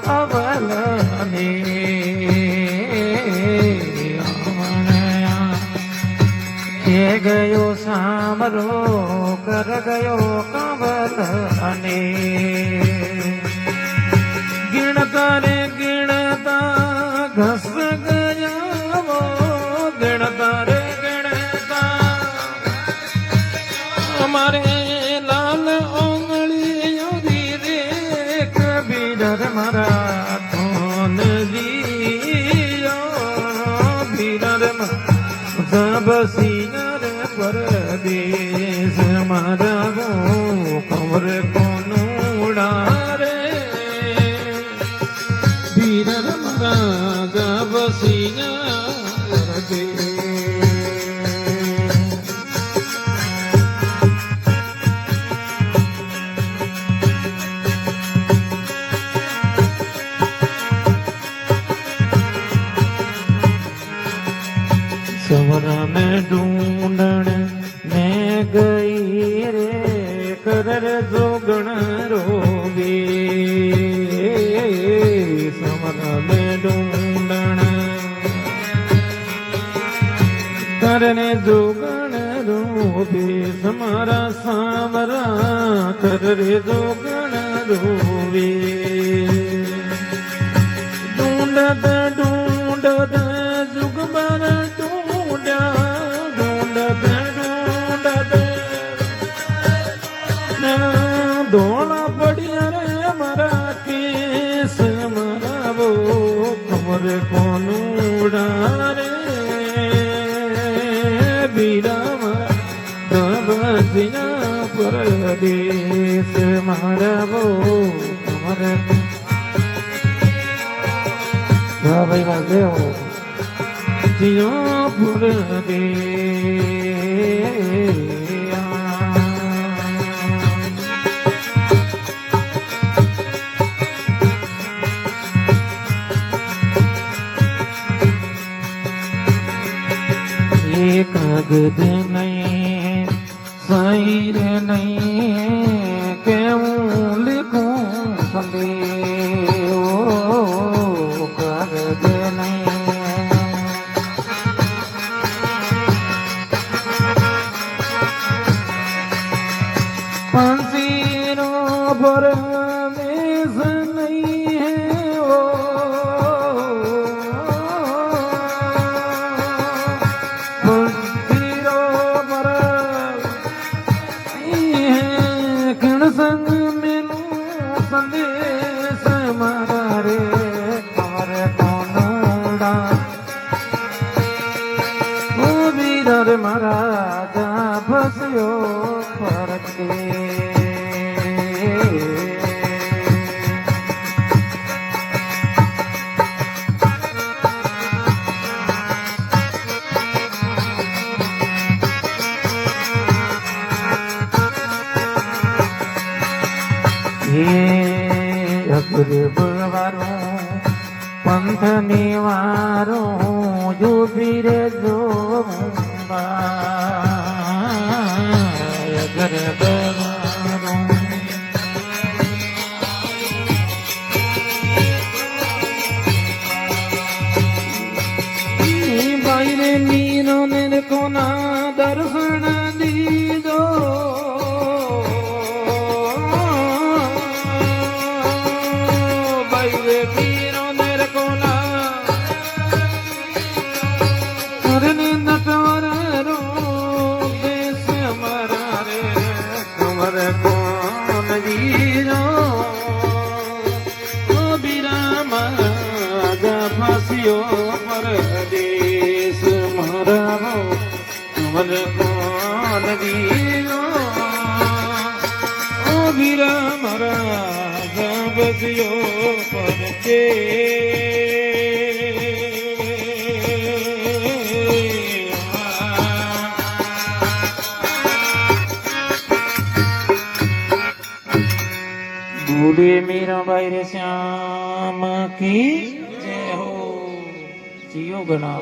કવલને કે ગયો સામરો કર ગયો કવલને ગિણતા રે ગિણતા ઘસ ગયા ગિણતા રે ગિણતા અમારે લાલ ઓંગળીઓ રે કબીર મારા ધોન લીયો બીર બસિયાર પરદેશ મારા ગો કમર કોનુડારે બીર મારા બસિયાર દે सवरा में ढूंढण में गई रे कर जोगण रोवे सवरा में ढूंढण करने जोगण रोवे समारा सावरा कर जोगण रोवे ढूंढत ढूंढत जुगबर धोला बढ़िया रे मरा केस मरावो कमर कोनुड़ा रे बीरा बसिया परदेश मरावो कमर भाई वाले हो जियो परदेश कागद नहीं शायर नहीं क्यों लिखूं संदेह कागद नहीं पंसीरों पर मेज नहीं है संग मिलू संदेश मारा रे कमर कोनुड़ा ओ बीर मारा जा बसियो परदेश अगर बुलवारो पंथ निवारो जो बीर जो अगर बुलवारो बाईरे मीरो ने कोना दर्शन दीजो कौन वीरो बिरामा फांसियो परदेश मारावो कमर कौन वीरो बिरामा फांसियो परदेश बूढ़े मेरा भाई श्याम की जय हो जियो गणा।